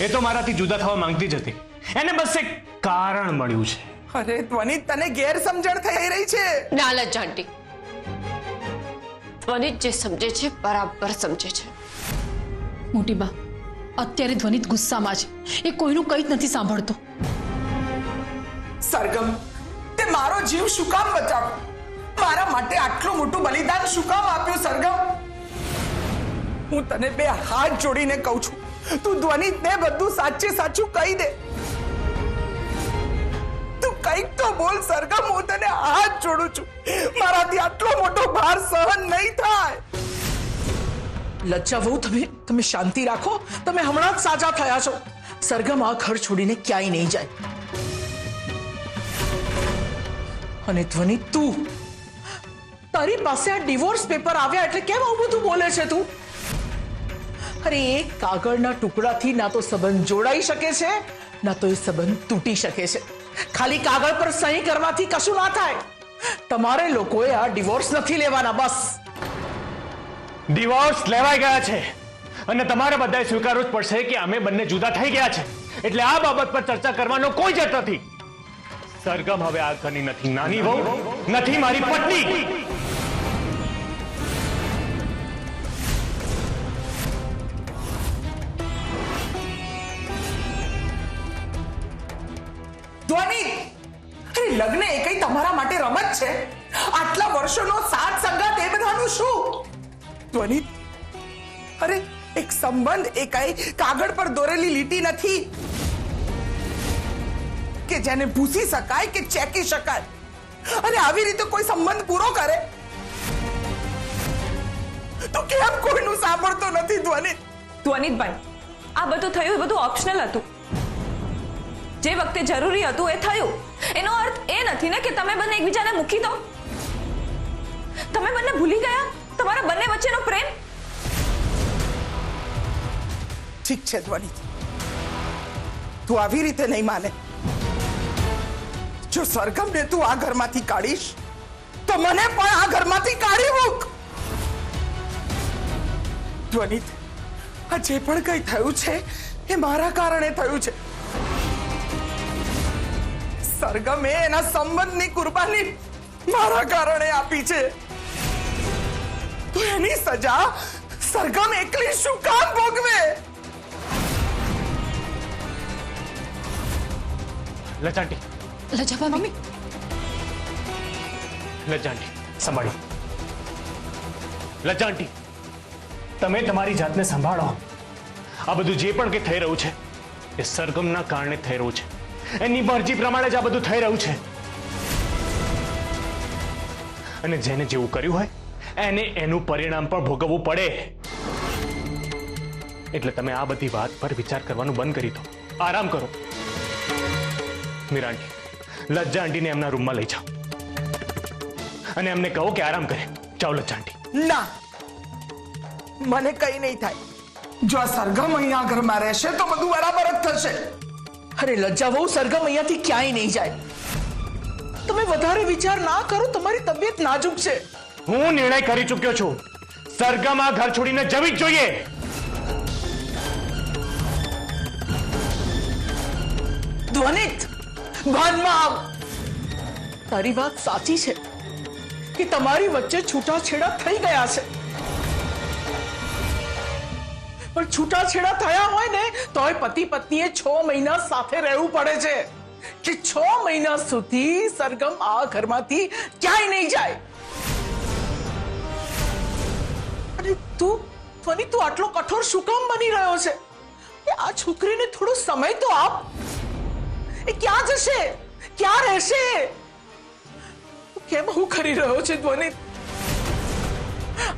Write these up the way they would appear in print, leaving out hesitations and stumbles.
એ તો મારાથી જુદા થવા માંગતી જ હતી. એને બસ એક કારણ મળ્યું છે. અરે ધ્વનિત, તને ગેરસમજણ થઈ રહી છે. ના લજ્જા આંટી, ધ્વનિત જે સમજે છે બરાબર સમજે છે. મોટી બા, અત્યારે ધ્વનિત ગુસ્સામાં છે. એ કોઈનું કંઈ જ નથી સાંભળતો. સરગમ, તે મારો જીવ શું કામ બચાવ્યો? મારા માટે આટલું મોટું બલિદાન શું કામ આપ્યું? સરગમ, હું તને બે હાથ જોડીને કહું છું, તું ધ્વનિતને બધું સાચે સાચું કહી દે. તું કંઈક તો બોલ સરગમ, હું તને હાથ જોડું છું. મારાથી આટલો મોટો ભાર સહન નહીં થાય. લજ્જા વહુ, તમે શાંતિ રાખો. તમે હમણાં જ સાજા થયા છો. સરગમ આ ઘર છોડીને ક્યાંય નહીં જાય. અને ધ્વનિત, તું તારી પાસે આ ડિવોર્સ પેપર આવ્યા એટલે કેમ આવું બધું બોલે છે તું? અરે એક કાગળના ટુકડાથી ના તો સંબંધ જોડાઈ શકે છે, ના તો એ સંબંધ તૂટી શકે છે. ખાલી કાગળ પર સહી કરવાથી કશું ના થાય. તમારે લોકોએ આ ડિવોર્સ નથી લેવાના. બસ ડિવોર્સ લેવાઈ ગયા છે અને તમારે બધાએ સ્વીકારવું જ પડશે કે અમે બંને જુદા થઈ ગયા છે. એટલે આ બાબત પર ચર્ચા કરવાનો કોઈ જ અર્થ નથી. સરગમ હવે આ ઘરની નથી નાની વહુ, નથી મારી પત્ની. ધ્વનિ, અરે લગ્ન એ કઈ તમારા માટે રમત છે? આટલા વર્ષોનો સાથ સંગાત એ બધાનું શું? ધ્વનિ, અરે એક સંબંધ એ કઈ કાગળ પર દોરેલી લીટી નથી કે જેને ભૂસી શકાય કે ચેકી શકાય. અને આવી રીતે કોઈ સંબંધ પૂરો કરે તો કેમ કોઈનું સાંભળતો નથી? ધ્વનિ, ધ્વનિતભાઈ, આ બધું થયું એ બધું ઓપ્શનલ હતું. જે વખતે જરૂરી હતું એ થયું. એનો અર્થ એ નથી ને કે તમે બંને એકબીજાને મૂકી દો. તમે બંને ભૂલી ગયા તમારા બંને વચ્ચેનો પ્રેમ. ઠીક છે ધ્વનિ, તું આવી રીતે નહીં માને. જો સરગમને તું આ ઘરમાંથી કાઢીશ તો મને પણ આ ઘરમાંથી કાઢી મૂક. ધ્વનિત, આ જે પણ કંઈ થયું છે એ મારા કારણે થયું છે. સરગમે એના સંબંધની કુરબાની મારા કારણે આપી છે. તો એની સજા સરગમ એકલી શું કામ ભોગવે? લજાંટી, લજા ભાભી, લજાંટી સંભાળો. લજાંટી, તમે તમારી જાતને સંભાળો. આ બધું જે પણ કંઈ થઈ રહ્યું છે એ સરગમના કારણે થઈ રહ્યું છે. એની મરજી પ્રમાણે જ આ બધું થઈ રહ્યું છે. અને જેને જેવું કર્યું હોય એને એનું પરિણામ પણ ભોગવવું પડે. એટલે તમે આ બધી વાત પર વિચાર કરવાનું બંધ કરી દો. આરામ કરો. મીરા આંટી, લજ્જા આંટીને એમના રૂમમાં લઈ જાઓ અને એમને કહો કે આરામ કરે. જાઓ લજ્જા આંટી. ના, મને કઈ નહીં થાય. જો આ સરગમ અહીંયા ઘરમાં રહેશે તો બધું બરાબર જ થશે. અરે લજ્જા વહુ, સરગમ અહીંયાથી ક્યાંય નહીં જાય. તમે વધારે વિચાર ના કરો. તમારી તબિયત નાજુક છે. હું નિર્ણય કરી ચૂક્યો છું. સરગમ આ ઘર છોડીને જવી જ જોઈએ. ધ્વનિત, ભાનમાં આવ. તારી વાત સાચી છે કે તમારી વચ્ચે છૂટાછેડા થઈ ગયા છે. પણ છૂટાછેડા થયા હોય ને તોય પતિ પત્નીએ 6 મહિના સાથે રહેવું પડે છે કે 6 મહિના સુધી સરગમ આ ઘરમાંથી ક્યાંય નહીં જાય. અને તું ધ્વનિ, તું આટલો કઠોર શું કામ બની રહ્યો છે? આ છોકરીને થોડો સમય તો આપ. એ ક્યાં જશે? ક્યાં રહેશે? કેમ હું કરી રહ્યો છે ધ્વનિ?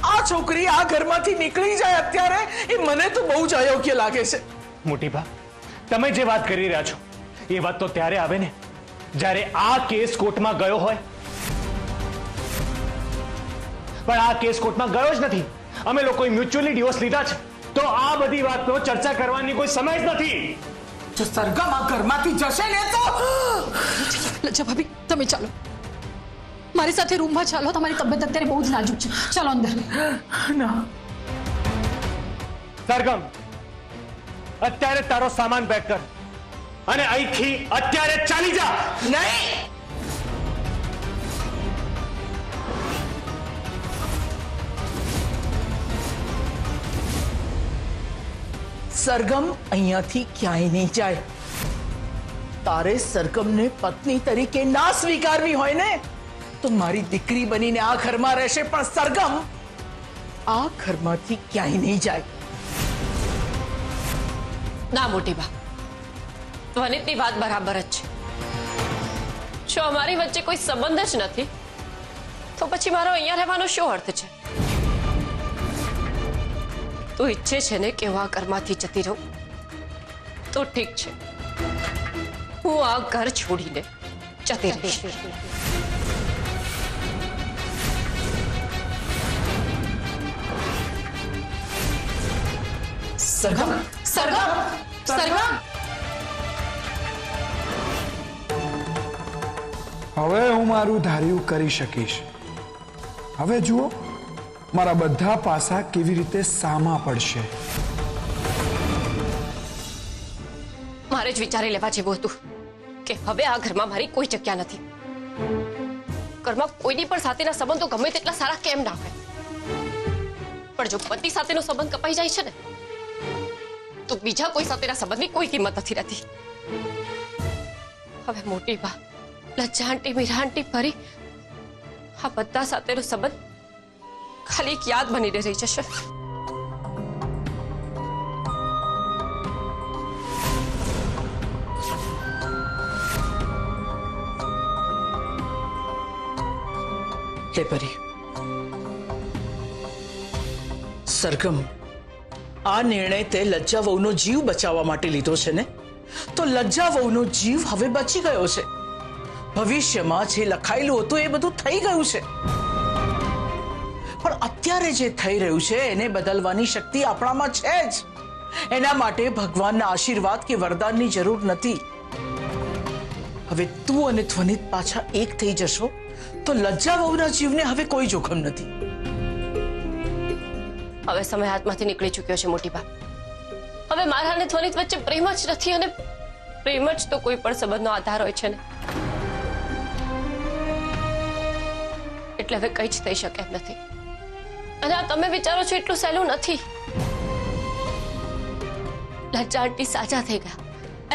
આ છોકરી આ ઘરમાંથી નીકળી જાય અત્યારે એ મને તો બહુ જ અયોગ્ય લાગે છે. મોટી બા, તમે જે વાત કરી રહ્યા છો એ વાત તો ત્યારે આવે ને જ્યારે આ કેસ કોર્ટમાં ગયો હોય. પણ આ કેસ કોર્ટમાં ગયો જ નથી. અમે લોકોએ મ્યુચ્યુઅલી ડિવોર્સ લીધા છે. તો આ બધી વાતનો ચર્ચા કરવાની કોઈ સમય જ નથી. જો સરગમ આ ઘરમાંથી જશે ને તો લજા ભાભી, તમે ચાલો મારી સાથે રૂમમાં ચાલો. તમારી તબિયત અત્યારે બહુ જ નાજુક છે. ચાલો અંદર. ના, સરગમ, અત્યારે તારો સામાન પેક કર અને અહીંથી અત્યારે ચાલી જા. નહીં, સરગમ અહીંયાથી ક્યાંય નહીં જાય. તારે સરગમને પત્ની તરીકે ના સ્વીકારવી હોય ને તો મારી દીકરી બનીને આ ઘરમાં રહેશે, પણ સરગમ આ ઘરમાંથી ક્યાંય નહીં જાય. ના મોટી બા, ધ્વનિતની વાત બરાબર જ છે. જો અમારી વચ્ચે કોઈ સંબંધ જ નથી તો પછી મારો અહીંયા રહેવાનો શું અર્થ છે? તું ઈચ્છે છે ને કે હું આ ઘરમાંથી જતી રહું તો ઠીક છે, હું આ ઘર છોડીને જતી રહીશ. સરગમ, સરગમ, સરગમ, હવે હું મારું ધાર્યું કરી શકીશ. હવે જુઓ મારા બધા પાસા કેવી રીતે સામા પડશે. મારે જ વિચારી લેવા જેવું હતું કે હવે આ ઘરમાં મારી કોઈ જગ્યા નથી. ઘરમાં કોઈની પણ સાથેના સંબંધો ગમે તેટલા સારા કેમ ના હોય, પણ જો પતિ સાથેનો સંબંધ કપાઈ જાય છે ને તો બીજા કોઈ સાથેના સંબંધની કોઈ કિંમત નથી રહેતી. હવે મોટી બા, લજ્જા આંટી, મીરા આંટી, પરી, આ બધા સાથેનો સંબંધ ખાલી એક યાદ બનીને રહી જશે. લે પરી, સરગમ, આ નિર્ણય તે લજ્જા વહુનો જીવ બચાવવા માટે લીધો છે ને, તો લજ્જા વહુનો જીવ હવે બચી ગયો છે. ભવિષ્યમાં જે લખાયેલું હતું એ બધું થઈ ગયું છે, પણ અત્યારે જે થઈ રહ્યું છે એને બદલવાની શક્તિ આપણામાં છે જ. એના માટે ભગવાનના આશીર્વાદ કે વરદાનની જરૂર નથી. હવે તું અને ધ્વનિત પાછા એક થઈ જશો તો લજ્જા વહુના જીવને હવે કોઈ જોખમ નથી. હવે સમય હાથમાંથી નીકળી ચૂક્યો છે મોટી બા. હવે મારા અને ધ્વનિત વચ્ચે પ્રેમ જ નથી, અને પ્રેમ જ તો કોઈ પણ સંબંધનો આધાર હોય છે ને. એટલે હવે કંઈ જ થઈ શકે એમ નથી. અને આ તમે વિચારો છો એટલું સહેલું નથી. લજ્જા આંટી સાજા થઈ ગયા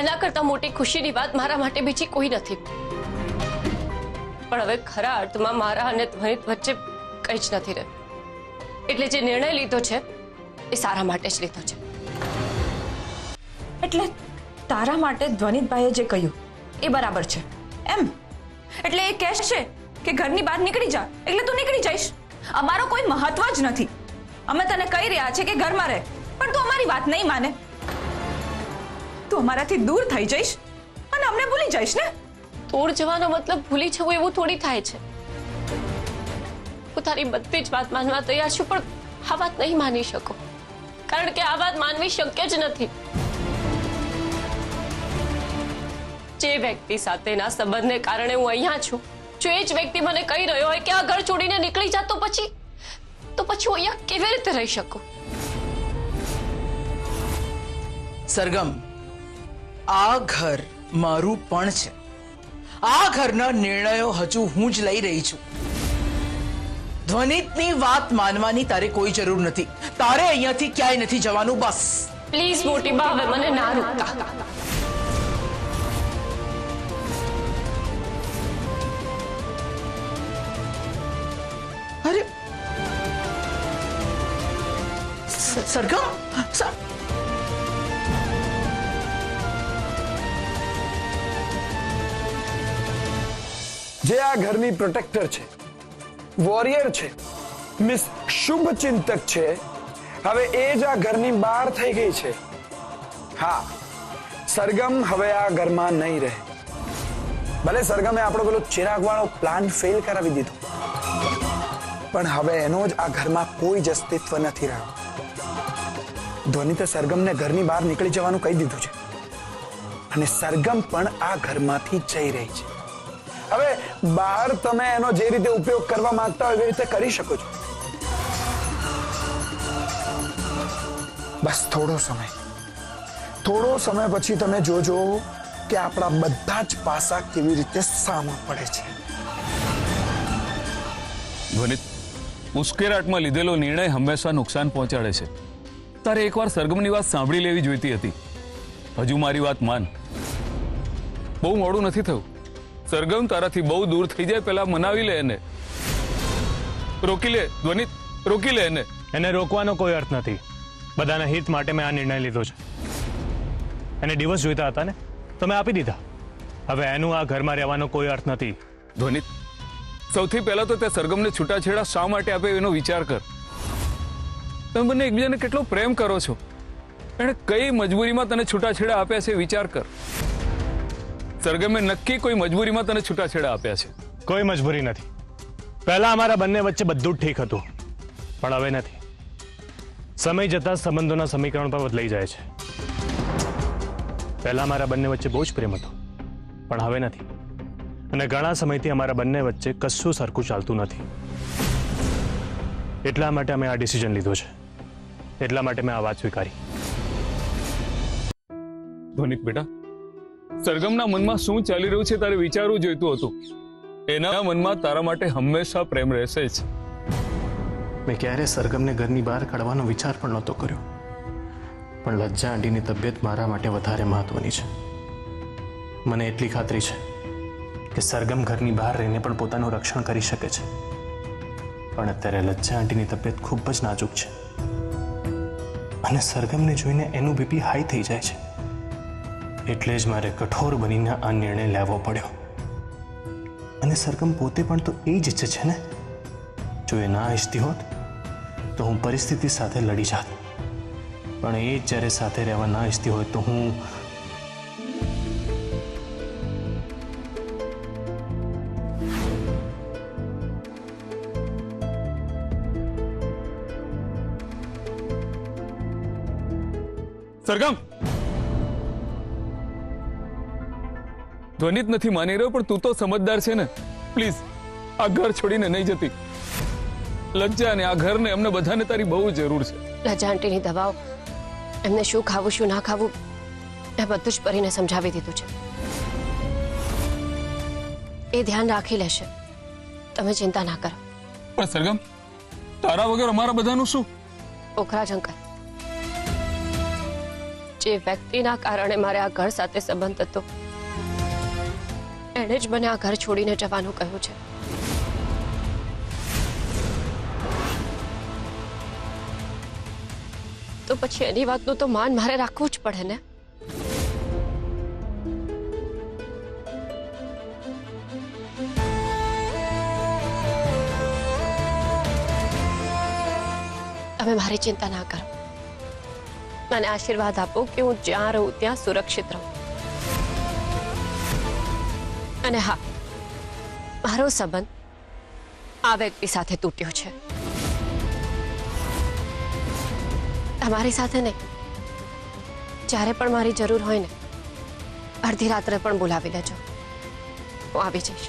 એના કરતા મોટી ખુશીની વાત મારા માટે બીજી કોઈ નથી. પણ હવે ખરા અર્થમાં મારા અને ધ્વનિત વચ્ચે કંઈ જ નથી રહ્યું. એટલે જે નિર્ણય લીધો છે એ સારા માટે જ લીધો છે. એટલે તારા માટે ધ્વનિતભાઈએ જે કહ્યું એ બરાબર છે એમ? એટલે એ કહેશ છે કે ઘરની બહાર નીકળી જા એટલે તું નીકળી જઈશ, અમારો કોઈ મહત્વ જ નથી. અમે તને કહી રહ્યા છે કે ઘરમાં રહે, પણ તું અમારી વાત નહીં માને. તું અમારાથી દૂર થઈ જઈશ અને અમને ભૂલી જઈશ ને? દૂર જવાનો મતલબ ભૂલી જવું એવું થોડી થાય છે. હું તારી બધી જ વાત માનવા તૈયાર છું, પણ આ વાત નહીં માની શકો, કારણ કે આ વાત માનવી શક્ય જ નથી. જે વ્યક્તિ સાથેના સંબંધને કારણે હું અહીંયા છું, જો એ જ વ્યક્તિ મને કહી રહ્યો હોય કે આ ઘર છોડીને નીકળી જા, તો પછી હું અહીંયા કેવી રીતે રહી શકું? સરગમ, આ ઘર મારું પણ છે. આ ઘરના નિર્ણયો હજુ હું જ લઈ રહી છું. ધ્વનિતની વાત માનવાની તારે કોઈ જરૂર નથી. તારે અહીંયાથી ક્યાંય નથી જવાનું. બસ પ્લીઝ મોટી બા, હવે મને ના રોકતા. અરે સરગમ, જે આ ઘરની પ્રોટેક્ટર છે, વોરિયર છે, મિસ શુભ ચિંતક છે, હવે એ જ આ ઘરની બહાર થઈ ગઈ છે. હા, સરગમ હવે આ ઘરમાં નહીં રહે. ભલે સરગમે આપણો પેલો ચિરાગવાળો પ્લાન ફેલ કરાવી દીધો, પણ હવે એનો જ આ ઘરમાં કોઈ જ અસ્તિત્વ નથી રહ્યો. ધ્વનિતે સરગમને ઘરની બહાર નીકળી જવાનું કહી દીધું છે અને સરગમ પણ આ ઘરમાંથી જઈ રહી છે. હવે બહાર તમે એનો જે રીતે ઉપયોગ કરવા માંગતા હોય એવી રીતે કરી શકો છો. બસ થોડો સમય, થોડો સમય પછી તમે જોજો કે આપણા બધા જ પાસા કેવી રીતે સામા પડે છે. ધ્વનિત, ઉશ્કેરાટમાં લીધેલો નિર્ણય હંમેશા નુકસાન પહોંચાડે છે. તારે એકવાર સરગમની વાત સાંભળી લેવી જોઈતી હતી. હજુ મારી વાત માન. બહુ મોડું નથી થયું. સરગમ તારાથી બહુ દૂર થઈ જાય પહેલા મનાવી લે એને. રોકી લે ધ્વનિત, રોકી લે એને. એને રોકવાનો કોઈ અર્થ નથી. બધાના હિત માટે મેં આ નિર્ણય લીધો છે. એને ડિવોર્સ જોઈતા હતા ને, તો મેં આપી દીધા. હવે એનું આ ઘરમાં રહેવાનો કોઈ અર્થ નથી. ધ્વનિત, સૌથી પહેલા તો તે સરગમને છૂટાછેડા શા માટે આપે એનો વિચાર કર. તમે બંને એકબીજાને કેટલો પ્રેમ કરો છો. એણે કઈ મજબૂરીમાં તને છૂટાછેડા આપ્યા છે વિચાર કર. સરગમે નક્કી કોઈ મજબૂરીમાં તને છૂટાછેડા આપ્યા છે. કોઈ મજબૂરી નથી. પહેલા અમારા બંને વચ્ચે બધું જ ઠીક હતું, પણ હવે નથી. સમય જતા સંબંધોના સમીકરણ પર બદલાઈ જાય છે. પહેલા અમારા બંને વચ્ચે બહુ જ પ્રેમ હતો, પણ હવે નથી. અને ઘણા સમયથી અમારા બંને વચ્ચે કશું સરખું ચાલતું નથી. એટલા માટે અમે આ ડિસિઝન લીધો છે. એટલા માટે મેં આ વાત સ્વીકારી. ધ્વનિત બેટા, સરગમના મનમાં શું ચાલી રહ્યું છે તારે વિચારવું જોઈતું હતું. એના મનમાં તારા માટે હંમેશા પ્રેમ રહેશે જ. મેં ક્યારે સરગમને ઘરની બહાર કાઢવાનો વિચાર પણ નહોતો કર્યો, પણ લજ્જા આંટીની તબિયત મારા માટે વધારે મહત્વની છે. મને એટલી ખાતરી છે કે સરગમ ઘરની બહાર રહીને પણ પોતાનું રક્ષણ કરી શકે છે, પણ અત્યારે લજ્જા આંટીની તબિયત ખૂબ જ નાજુક છે અને સરગમને જોઈને એનું બીપી હાઈ થઈ જાય છે. એટલે જ મારે કઠોર બનીને આ નિર્ણય લેવો પડ્યો. અને સરગમ પોતે પણ તો એ જ ઈચ્છે છે ને. જો એ ના ઈચ્છતી હોત તો હું પરિસ્થિતિ સાથે લડી જાત, પણ એ જ્યારે સાથે રહેવા ના ઈચ્છતી હોય તો હું સરગમ, ધ્વનિત નથી માની રહ્યો, પણ તું તો સમજદાર છે ને. પ્લીઝ આ ઘર છોડીને નહીં જતી. લજ્જા ને આ ઘરને અમને બધાને તારી બહુ જરૂર છે. લજ્જા આંટીની દવાઓ, એમને શું ખાવું શું ના ખાવું એ બધું જ પરીને સમજાવી દીધું છે. એ ધ્યાન રાખી લેશે, તમે ચિંતા ના કરો. પણ સરગમ, તારા વગર અમારા બધાનું શું? પોખરાજ અંકલ, જે વ્યક્તિના કારણે મારે આ ઘર સાથે સંબંધ હતો, એણે જ મને આ ઘર છોડીને જવાનું કહ્યું છે. તો પછી એની વાતનું તો માન મારે રાખવું જ પડે ને. તમે મારી ચિંતા ના કરો. મને આશીર્વાદ આપો કે હું જ્યાં રહું ત્યાં સુરક્ષિત રહું. અને હા, મારો સંબંધ આ વ્યક્તિ સાથે તૂટ્યો છે, તમારી સાથે નહીં. જ્યારે પણ મારી જરૂર હોય ને, અડધી રાત્રે પણ બોલાવી લેજો, હું આવી જઈશ.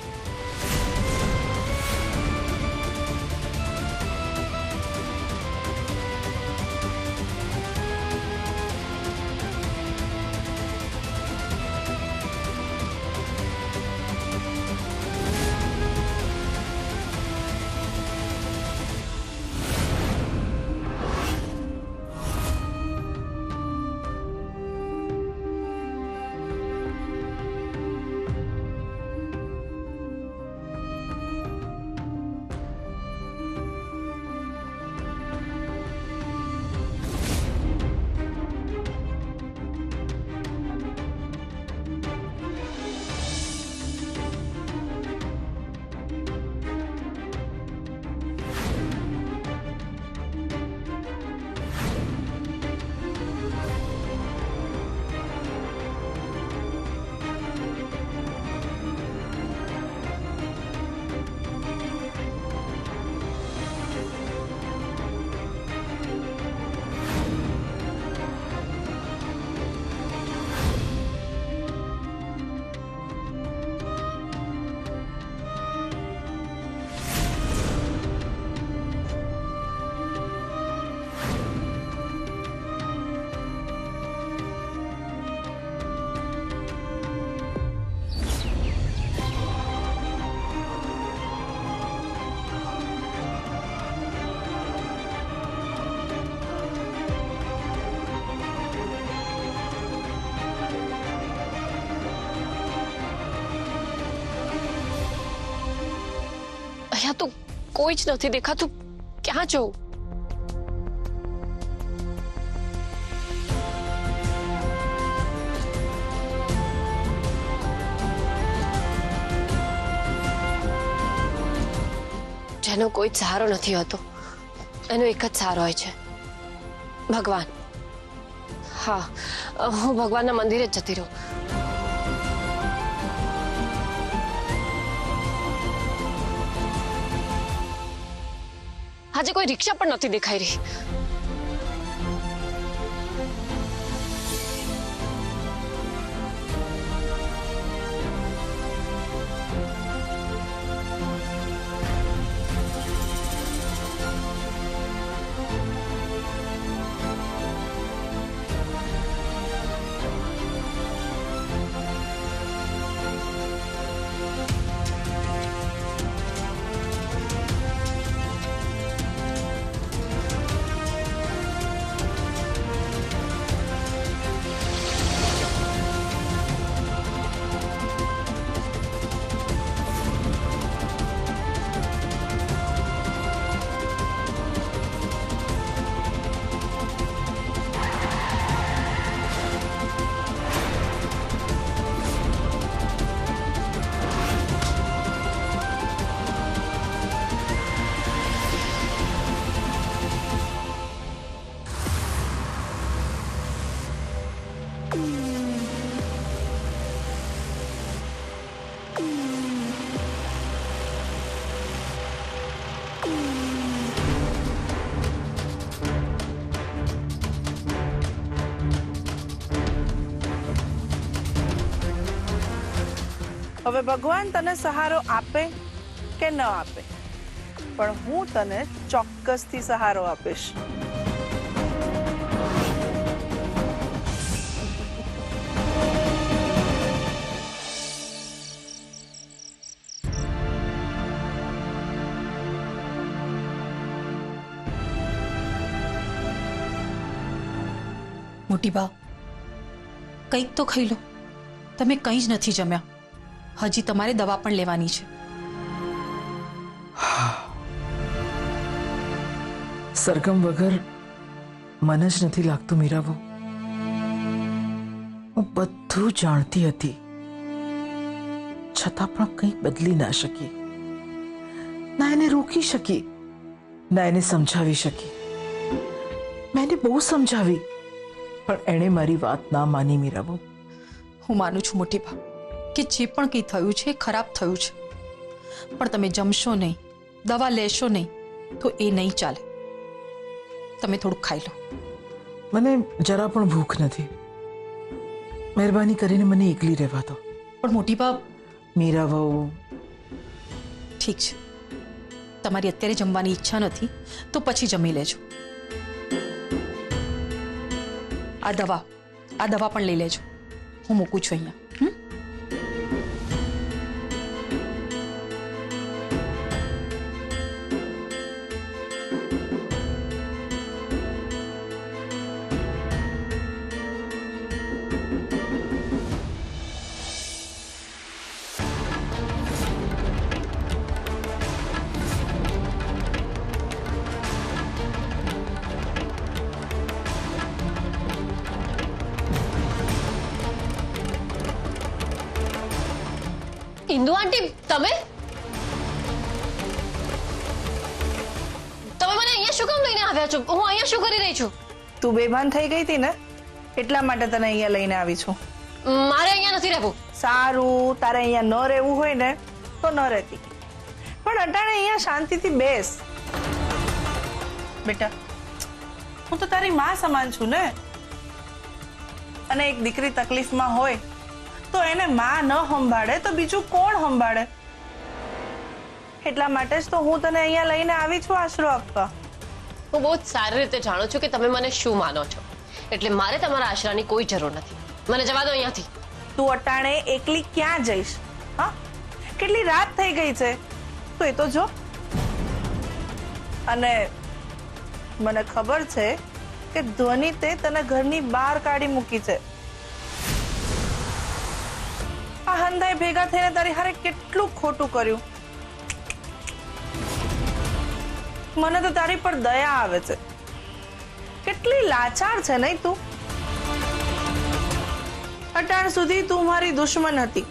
અહીંયા તો કોઈ જ નથી દેખાતું. ક્યાં જવું? જેનો કોઈ જ સહારો નથી હોતો એનો એક જ સહારો હોય છે, ભગવાન. હા, હું ભગવાનના મંદિરે જ જતી રહું. આજે કોઈ રિક્ષા પણ નથી દેખાઈ રહી. હવે ભગવાન તને સહારો આપે કે ન આપે, પણ હું તને ચોક્કસથી સહારો આપીશ. મોટી બા, કંઈક તો ખાઈ લો. તમે કંઈ જ નથી જમ્યા. હજી તમારે દવા પણ લેવાની છે. સરગમ વગર મને જ નથી લાગતું મીરાબો. હું બધું જાણતી હતી, છતાં પણ કંઈ બદલી ના શકી. ના એને રોકી શકી, ના એને સમજાવી શકી. મેં એને બહુ સમજાવી, પણ એણે મારી વાત ના માની મીરાબો. હું માનું છું મોટી બા કે જે પણ કંઈ થયું છે એ ખરાબ થયું છે, પણ તમે જમશો નહીં, દવા લેશો નહીં તો એ નહીં ચાલે. તમે થોડુંક ખાઈ લો. મને જરા પણ ભૂખ નથી. મહેરબાની કરીને મને એકલી રહેવા દો. પણ મોટી બા, મીરા વહુ, ઠીક છે, તમારી અત્યારે જમવાની ઈચ્છા નથી તો પછી જમી લેજો. આ દવા પણ લઈ લેજો. હું મૂકું છું અહીંયા. ઇન્દુ આંટી, તમે મને અહીંયા શું કામ લઈને આવ્યા છો? હું અહીંયા શું કરી રહી છું? તું બેભાન થઈ ગઈ હતી ને, એટલા માટે તને અહીંયા લઈને આવી છું. મારે અહીંયા નથી રહેવું. સારું, તારે અહીંયા ન રહેવું હોય ને તો ન રહેતી, પણ અટાણે અહીંયા શાંતિથી બેસ. બેટા, હું તો તારી માં સમાન છું ને, અને એક દીકરી તકલીફમાં હોય તો એને માં ન સંભાળે તો બીજું કોણ સંભાળે? એટલા માટે જ તો હું તને અહીંયા લઈને આવી છું આશરો આપવા. હું બહુ જ સારી રીતે જાણું છું કે તમે મને શું માનો છો, એટલે મારે તમારા આશરાની કોઈ જરૂર નથી. મને જવા દો અહીંયાથી. તું અટાણે એકલી ક્યાં જઈશ? હા, કેટલી રાત થઈ ગઈ છે, તો એ તો જો. અને મને ખબર છે કે ધ્વનિ તે તને ઘરની બહાર કાઢી મૂકી છે. આ હંધાઈ ભેગા થઈને તારી હારે કેટલું ખોટું કર્યું. મને તો તારી પર દયા આવે છે. કેટલી લાચાર છે નહીં તું. અટાણ સુધી તું મારી દુશ્મન હતી,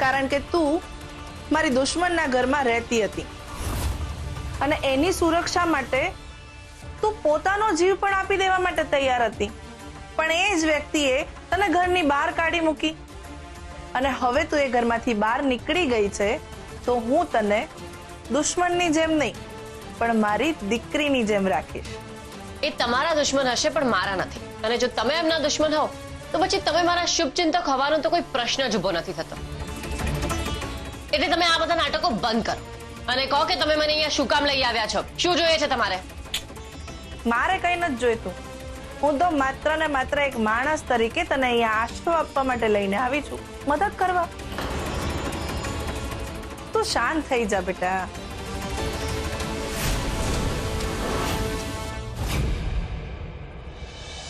કારણ કે તું મારી દુશ્મનના ઘરમાં રહેતી હતી અને એની સુરક્ષા માટે તું પોતાનો જીવ પણ આપી દેવા માટે તૈયાર હતી. પણ એ જ વ્યક્તિએ તને ઘરની બહાર કાઢી મૂકી અને હવે તું એ ઘરમાંથી બહાર નીકળી ગઈ છે, તો હું તને દુશ્મનની જેમ નહીં પણ મારી દીકરીની જેમ રાખીશ. એ તમારા દુશ્મન હશે પણ મારા નથી. અને જો તમે એમના દુશ્મન હો તો પછી તમે મારા શુભચિંતક હોવાનો તો કોઈ પ્રશ્ન જ ઉભો નથી થતો. એટલે તમે આ બધા નાટકો બંધ કરો અને કહો કે તમે મને અહીંયા શું કામ લઈ આવ્યા છો, શું જોઈએ છે તમારે? મારે કઈ નથી જોઈતું. હું તો માત્ર ને માત્ર એક માણસ તરીકે તને અહીંયા આશરો આપવા માટે લઈને આવી છું, મદદ કરવા. તું શાંત થઈ જા બેટા.